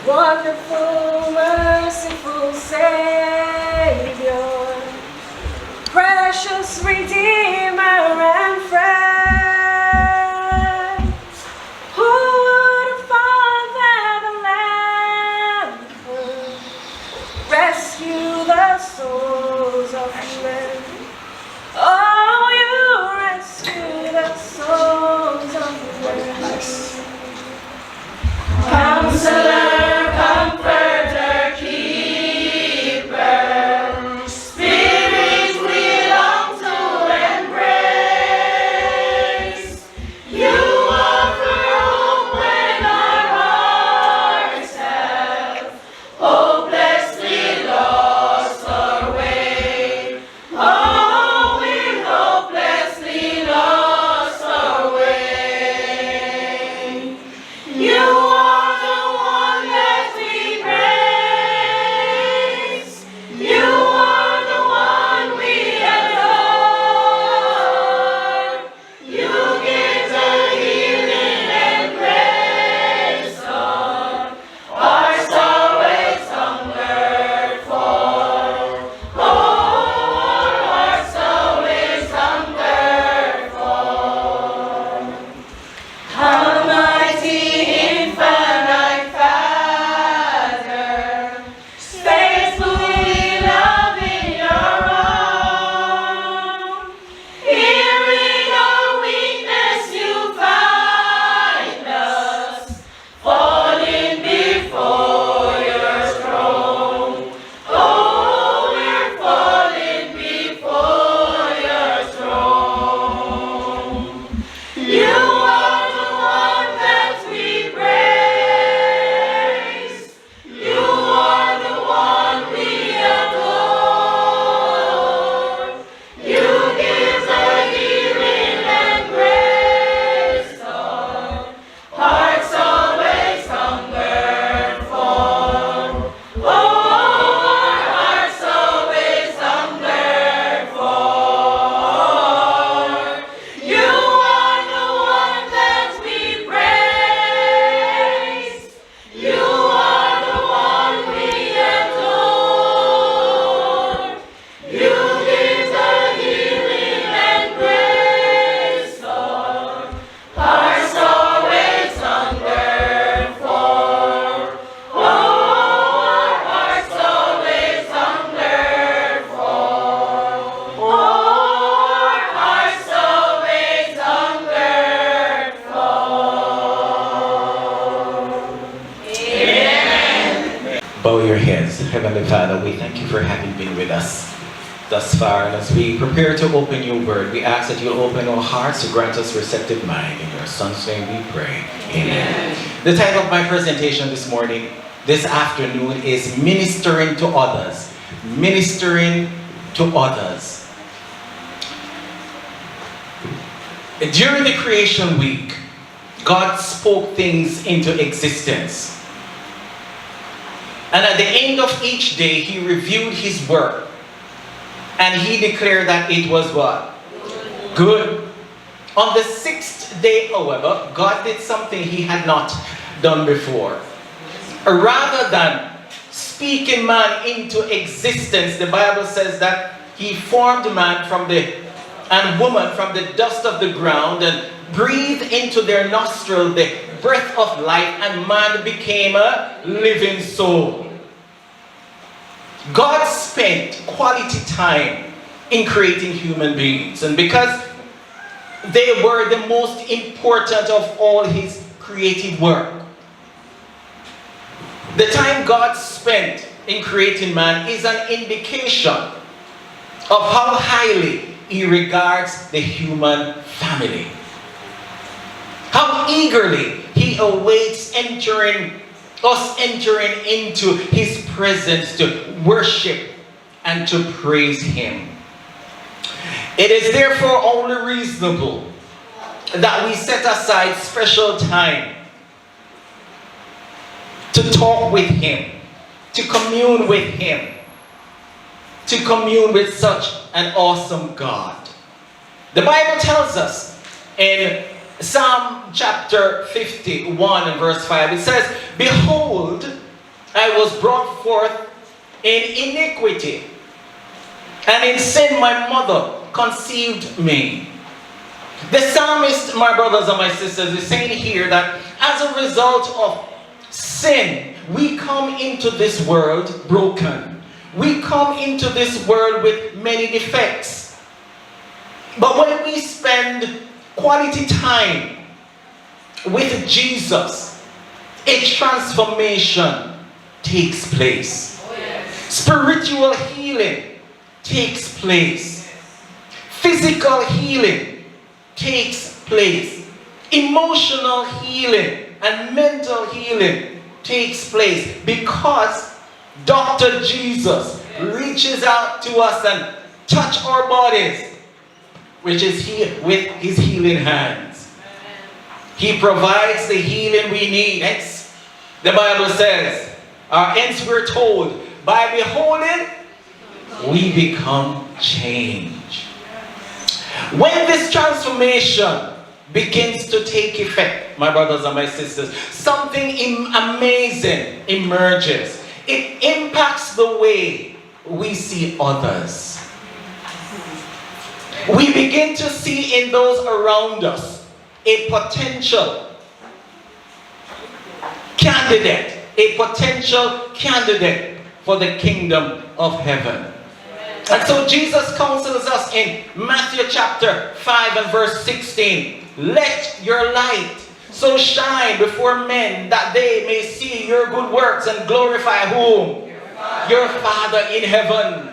Wonderful, merciful Savior, precious Redeemer and friend, who would have thought that the Lamb would rescue the souls of men? Oh, you rescue the souls of men. Counselor, Comforter, Keeper, Spirit we long to embrace. You offer hope when our hearts have hopelessly lost our way. Oh, we're hopelessly lost our way. You are the one that we praise. You are the one we adore. You give the healing and grace our hearts always hungered for. Oh, our hearts always hungered for. Almighty infinite Father, faithfully loving your own. Here in our weakness you find us, falling before your throne. Oh, we're falling before your throne. You are the one that we praise. You are the one we adore. You give the healing and grace our hearts always hungered for. Oh, our hearts always hungered for. You are the one that we praise. You are the one we adore. You give the healing and grace our hearts always hungered for. Oh, our hearts always hungered for. Oh, our hearts always hungered for. Amen. Bow your heads. Heavenly Father, we thank you for having been with us thus far. And as we prepare to open your word, we ask that you'll open our hearts to grant us receptive mind. In your Son's name we pray. Amen. The title of my presentation this morning, this afternoon, is Ministering to Others. Ministering to Others. During the creation week, God spoke things into existence. And at the end of each day, he reviewed his work. And he declared that it was what? Good. On the sixth day, however, God did something he had not done before. Rather than speaking man into existence, the Bible says that he formed man and woman from the dust of the ground and breathed into their nostril the breath of life, and man became a living soul. God spent quality time in creating human beings, and because they were the most important of all his creative work, the time God spent in creating man is an indication of how highly he regards the human family. How eagerly he awaits us entering into his presence to worship and to praise him. It is therefore only reasonable that we set aside special time to talk with him, to commune with him, to commune with such an awesome God. The Bible tells us in Psalm chapter 51 and verse 5, it says, "Behold, I was brought forth in iniquity, and in sin my mother conceived me. The psalmist, my brothers and my sisters, is saying here that as a result of sin, we come into this world broken. We come into this world with many defects. But when we spend quality time with Jesus, a transformation takes place. Spiritual healing takes place. Physical healing takes place. Emotional healing and mental healing takes place because Dr. Jesus reaches out to us and touch our bodies, which is with his healing hands. He provides the healing we need. Hence, the Bible says, hence we're told, by beholding, we become changed. When this transformation begins to take effect, my brothers and my sisters, something amazing emerges. It impacts the way we see others. We begin to see in those around us a potential candidate, for the kingdom of heaven. And so Jesus counsels us in Matthew chapter 5 and verse 16. Let your light so shine before men that they may see your good works and glorify whom? Your Father in heaven.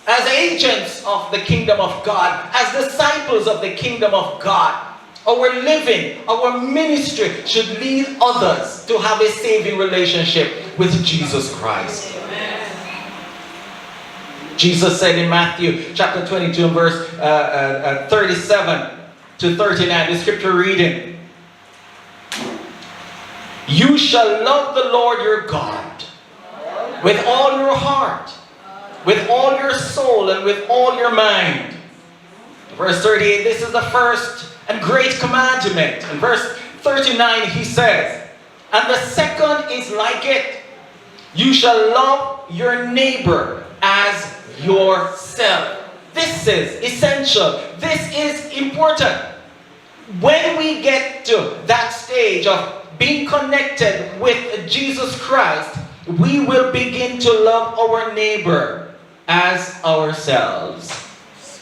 As agents of the kingdom of God, as disciples of the kingdom of God, our living, our ministry should lead others to have a saving relationship with Jesus Christ. Jesus said in Matthew chapter 22 and verse 37 to 39, the scripture reading, you shall love the Lord your God with all your heart, with all your soul, and with all your mind. Verse 38, this is the first and great commandment. In verse 39 he says, and the second is like it, you shall love your neighbor as yourself. This is essential. This is important. When we get to that stage of being connected with Jesus Christ, we will begin to love our neighbor as ourselves.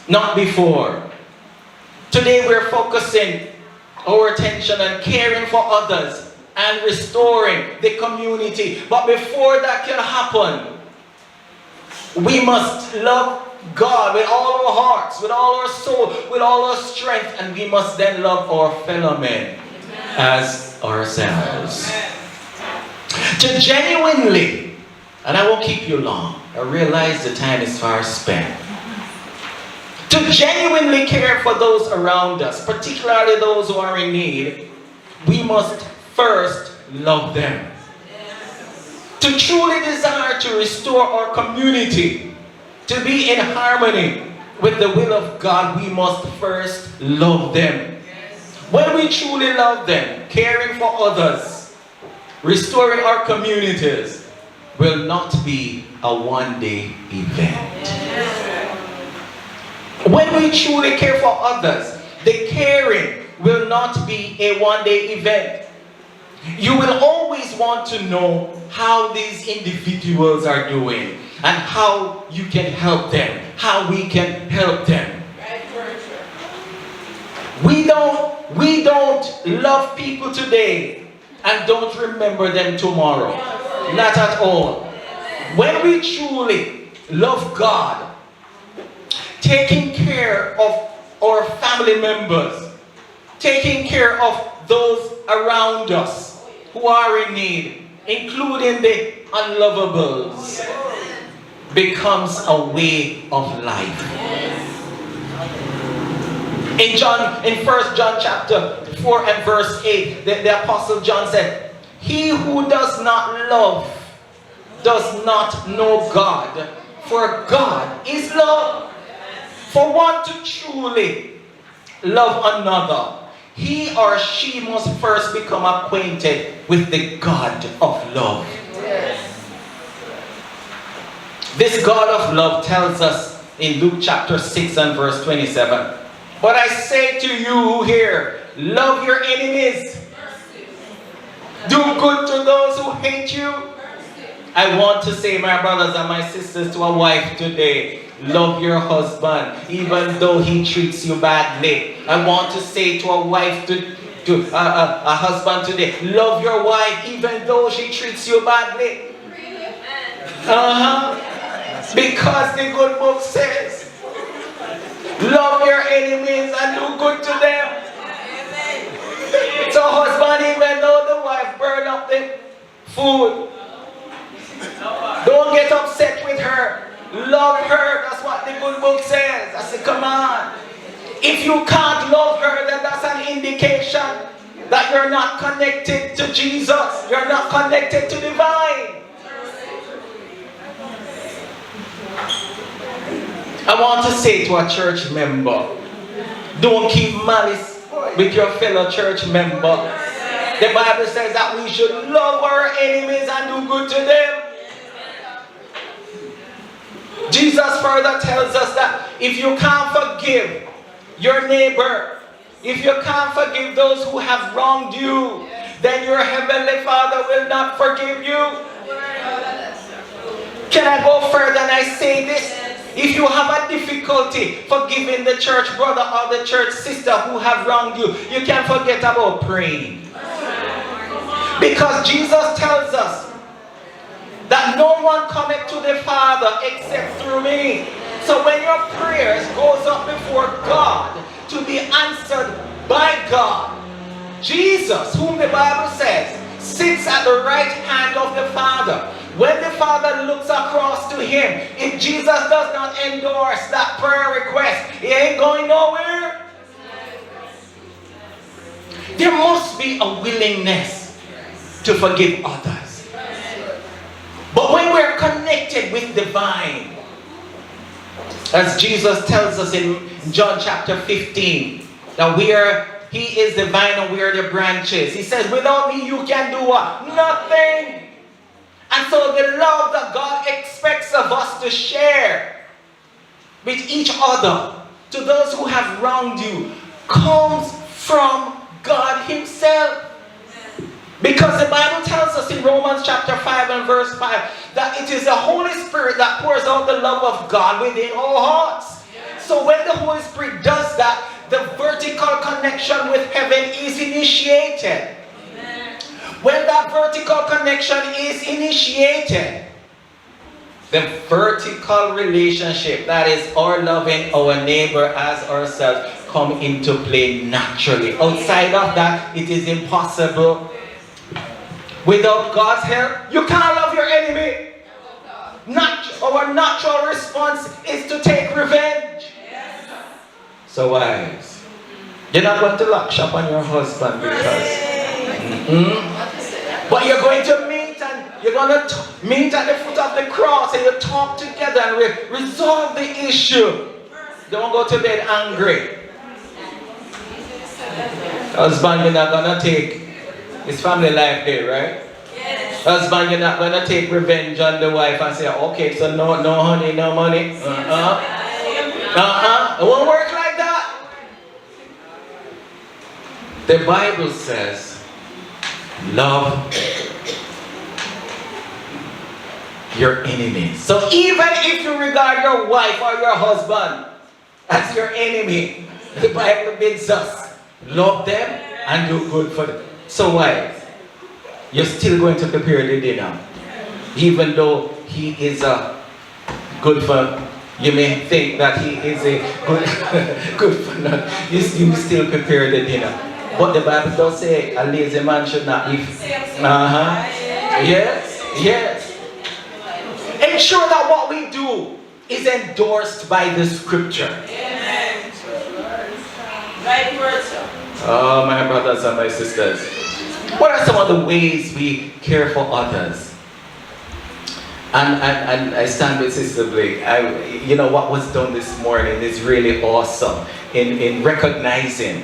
Not before. Today we're focusing our attention on caring for others and restoring the community. But before that can happen, we must love God with all our hearts, with all our soul, with all our strength, and we must then love our fellow men as ourselves. To genuinely, and I won't keep you long, I realize the time is far spent. To genuinely care for those around us, particularly those who are in need, we must first love them. To truly desire to restore our community, to be in harmony with the will of God, we must first love them. When we truly love them, caring for others, restoring our communities will not be a one-day event. When we truly care for others, the caring will not be a one-day event. You will always want to know how these individuals are doing and how you can help them, how we can help them. We don't love people today and don't remember them tomorrow. Not at all. When we truly love God, taking care of our family members, taking care of those around us who are in need, including the unlovables, becomes a way of life. In 1 John chapter 4 and verse 8, the Apostle John said, he who does not love does not know God, for God is love. For one to truly love another, he or she must first become acquainted with the God of love. This God of love tells us in Luke chapter 6 and verse 27. But I say to you here, love your enemies. Do good to those who hate you. I want to say, my brothers and my sisters, to a wife today, love your husband, even though he treats you badly. I want to say to a wife, to a husband today, love your wife, even though she treats you badly. Because the good book says, love your enemies and do good to them. So husband, even though the wife burn up the food, don't get upset with her. Love her. That's what the good book says. That's a command. If you can't love her, then that's an indication that you're not connected to Jesus. You're not connected to the vine. I want to say to a church member, don't keep malice with your fellow church member. The Bible says that we should love our enemies and do good to them. Jesus further tells us that if you can't forgive your neighbor, if you can't forgive those who have wronged you, then your heavenly Father will not forgive you. Can I go further and I say this? If you have a difficulty forgiving the church brother or the church sister who have wronged you, you can forget about praying. Because Jesus tells us that no one cometh to the Father except through me. So when your prayers goes up before God to be answered by God, Jesus, whom the Bible says sits at the right hand of the Father, when the Father looks across to him, if Jesus does not endorse that prayer request, he ain't going nowhere. There must be a willingness to forgive others. But when we're connected with the vine, as Jesus tells us in John chapter 15, that he is the vine and we are the branches. He says, without me you can do what? Nothing. And so the love that God expects of us to share with each other, to those who have wronged you, comes from God himself. Because the Bible tells us in Romans chapter 5 and verse 5 that it is the Holy Spirit that pours out the love of God within our hearts. So when the Holy Spirit does that, the vertical connection with heaven is initiated. When that vertical connection is initiated, the vertical relationship, that is our loving our neighbor as ourselves, come into play naturally. Outside of that, it is impossible. Without God's help, you can't love your enemy. Our natural response is to take revenge. So wives, you're not going to lock shop on your husband because but you're going to meet and you're going to meet at the foot of the cross and you talk together and resolve the issue. Don't go to bed angry. Husband, you're not going to take his family life there, right? Yes. Husband, you're not going to take revenge on the wife and say, okay, so no honey, no money. It won't work like that. The Bible says, love your enemies. So even if you regard your wife or your husband as your enemy, the Bible bids us love them and do good for them. So wives, you're still going to prepare the dinner, even though he is a good for. You may think that he is a good for nothing. You still prepare the dinner. But the Bible does say a lazy man should not eat. Yes. Ensure that what we do is endorsed by the scripture. Oh, my brothers and my sisters. What are some of the ways we care for others? And I stand with Sister Blake. What was done this morning is really awesome in recognizing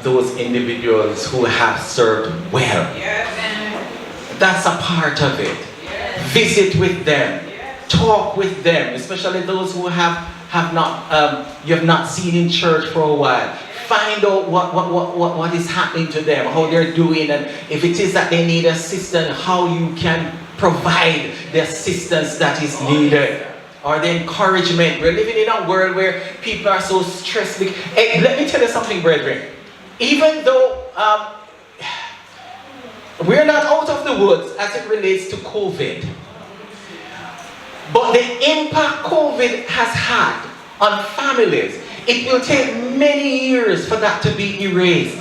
those individuals who have served well. That's a part of it. Visit with them. talk with them, especially those who have not you have not seen in church for a while. Find out what is happening to them, how they're doing, and if it is that they need assistance, how you can provide the assistance that is needed. Or the encouragement. We're living in a world where people are so stressed. Hey, let me tell you something, brethren. Even though we're not out of the woods as it relates to COVID, but the impact COVID has had on families, it will take many years for that to be erased.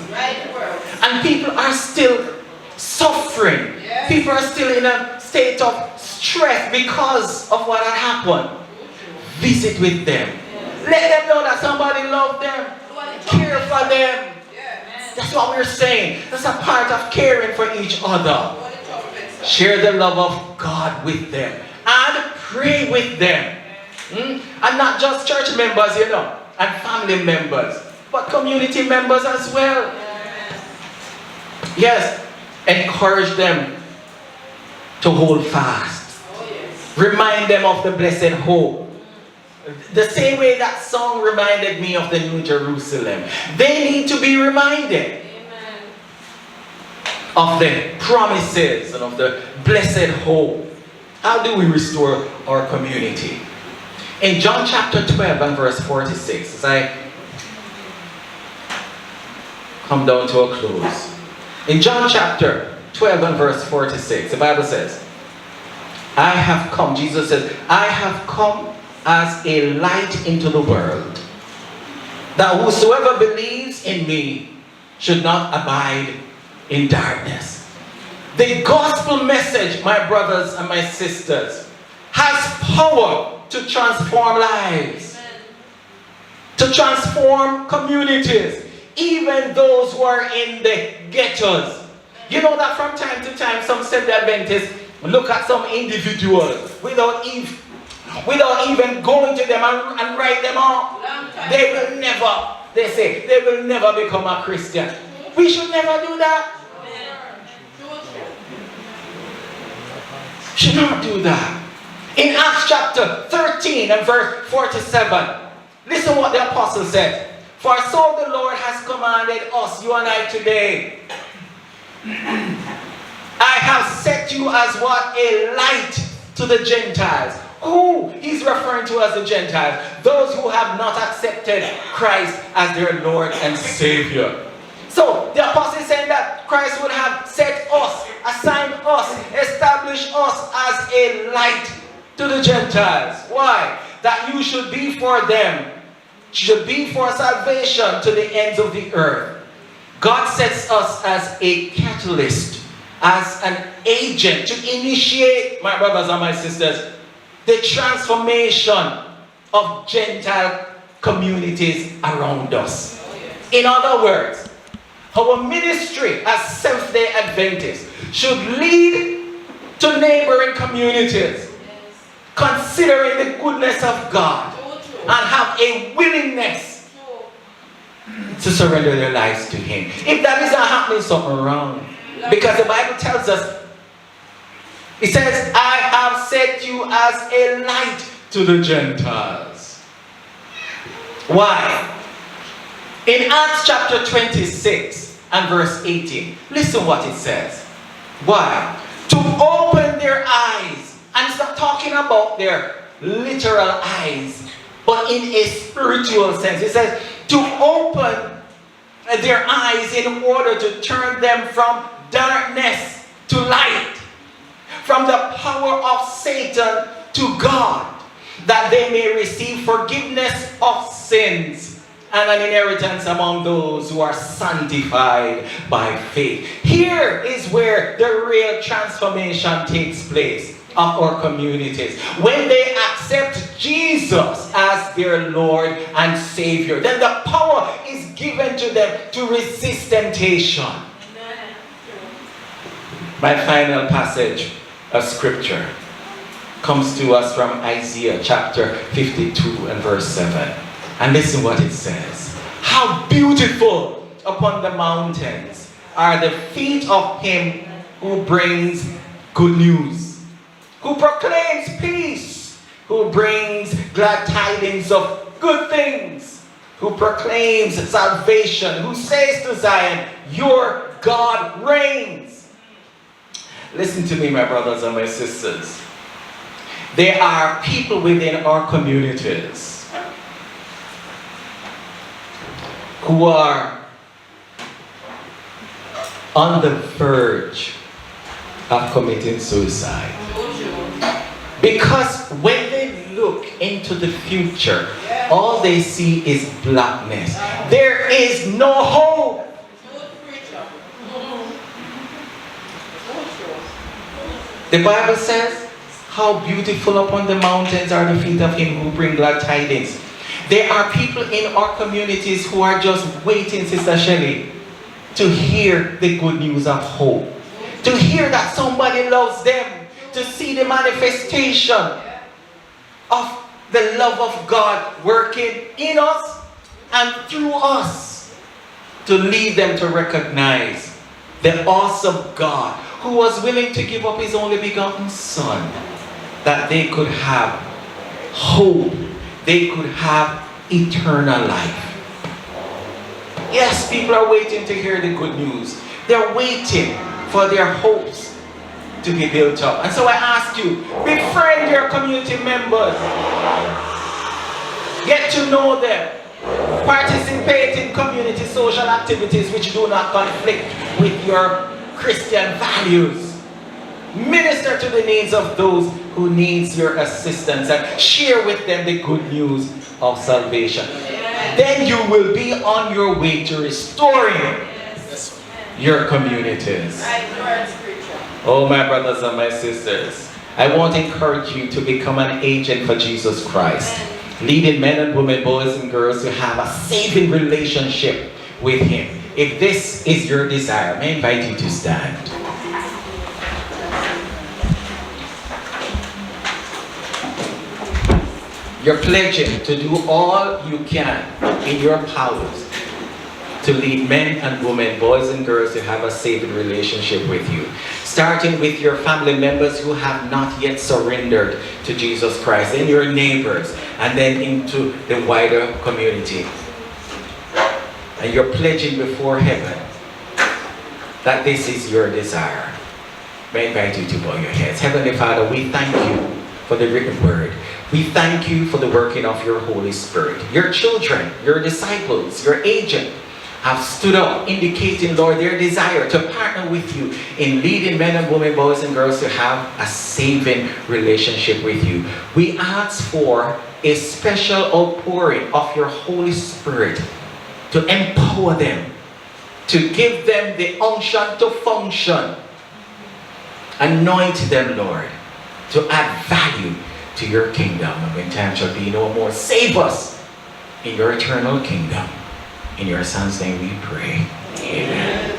And people are still suffering. People are still in a state of stress because of what had happened. Visit with them. Let them know that somebody loves them. Care for them. That's what we're saying. That's a part of caring for each other. Share the love of God with them. And pray with them. And not just church members, you know, and family members, but community members as well. Yes, encourage them to hold fast. Remind them of the blessed hope. The same way that song reminded me of the New Jerusalem. They need to be reminded of the promises and of the blessed hope. How do we restore our community? In John chapter 12 and verse 46, as I come down to a close. In John chapter 12 and verse 46, the Bible says, I have come, Jesus says, I have come as a light into the world, that whosoever believes in me should not abide in darkness. The gospel message, my brothers and my sisters, has power to transform lives, to transform communities, even those who are in the ghettos. You know that from time to time some Seventh-day Adventists look at some individuals without even going to them and write them off. They will never, they say, they will never become a Christian. We should never do that. Should not do that. In Acts chapter 13 and verse 47, listen what the apostle said. For so the Lord has commanded us, you and I today. I have set you as what? A light to the Gentiles. Who he's referring to as the Gentiles? Those who have not accepted Christ as their Lord and Savior. So the apostle is saying that Christ would have set us, assigned us, established us as a light to the Gentiles. Why? That you should be for them, should be for salvation to the ends of the earth. God sets us as a catalyst, as an agent to initiate, my brothers and my sisters, the transformation of Gentile communities around us. In other words, our ministry as Seventh-day Adventists should lead to neighboring communities, considering the goodness of God, and have a willingness to surrender their lives to Him. If that isn't happening, something wrong. Because the Bible tells us, it says, I have set you as a light to the Gentiles. Why? In Acts chapter 26 and verse 18, listen what it says. Why? To open their eyes. And it's not talking about their literal eyes, but in a spiritual sense. It says to open their eyes in order to turn them from darkness to light, from the power of Satan to God, that they may receive forgiveness of sins and an inheritance among those who are sanctified by faith. Here is where the real transformation takes place of our communities. When they accept Jesus as their Lord and Savior, then the power is given to them to resist temptation. My final passage of scripture comes to us from Isaiah chapter 52 and verse 7. And listen what it says. How beautiful upon the mountains are the feet of him who brings good news, who proclaims peace who brings glad tidings of good things, who proclaims salvation, who says to Zion, your God reigns. Listen to me, my brothers and my sisters. There are people within our communities who are on the verge of committing suicide. Because when they look into the future, all they see is blackness. There is no hope. The Bible says, how beautiful upon the mountains are the feet of him who bring glad tidings. There are people in our communities who are just waiting, Sister Shelley, to hear the good news of hope. To hear that somebody loves them. To see the manifestation of the love of God working in us and through us. To lead them to recognize the awesome God who was willing to give up his only begotten Son, that they could have hope, they could have eternal life. Yes, people are waiting to hear the good news. They're waiting for their hopes to be built up. And so I ask you, befriend your community members. Get to know them. Participate in community social activities which do not conflict with your Christian values. Minister to the needs of those who needs your assistance and share with them the good news of salvation. Then you will be on your way to restoring your communities. Oh, my brothers and my sisters, I want to encourage you to become an agent for Jesus Christ, leading men and women, boys and girls to have a saving relationship with him. If this is your desire, may I invite you to stand. You're pledging to do all you can in your powers to lead men and women, boys and girls to have a saving relationship with you. Starting with your family members who have not yet surrendered to Jesus Christ, and your neighbors, and then into the wider community. And you're pledging before heaven that this is your desire. May I invite you to bow your heads. Heavenly Father, we thank you for the written word. We thank you for the working of your Holy Spirit. Your children, your disciples, your agent have stood up, indicating, Lord, their desire to partner with you in leading men and women, boys and girls to have a saving relationship with you. We ask for a special outpouring of your Holy Spirit to empower them, to give them the unction to function. Anoint them, Lord, to add value to your kingdom. And when time shall be no more, save us in your eternal kingdom. In your Son's name we pray. Amen.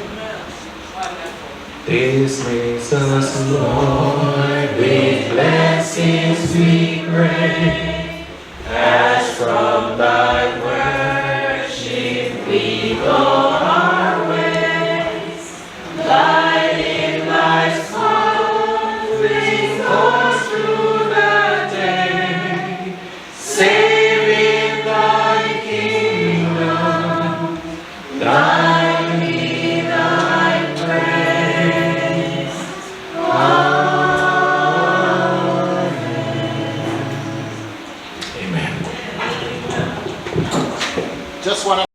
Dismiss us, Lord, with blessings we pray, as from thy worship we go our ways. Light in thy sun, bring us through the day, saving thy kingdom, thine be thy praise. Amen. Amen. Just want to